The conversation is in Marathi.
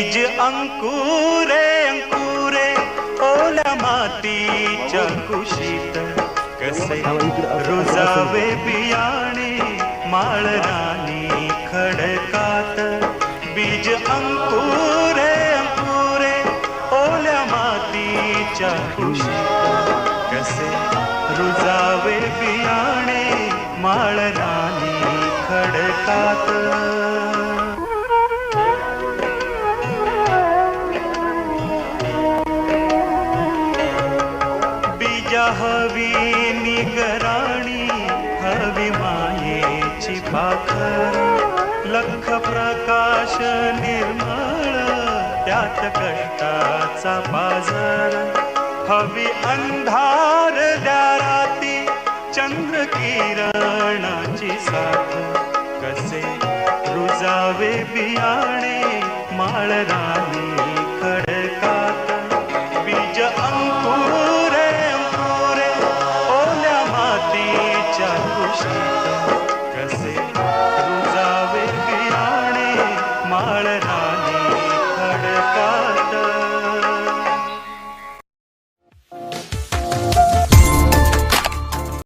बीज अंकुरे अंकुरे ओल्या मातीच्या कुशीत, कसे रुजावे बियाणे माळरानी खडकात. बीज अंकुरे अंकुरे ओल्या मातीच्या कुशीत, कसे रुजावे बियाणे माळरानी खडकात. बीजा हवी निगराणी हवी मायेची पाखर, लख प्रकाश निर्मळ त्यात कष्टाचा बाजार. हवी अंधार द्या राती चंद्र किरणाची साथ, कसे रुजावे बियाणे माळरानी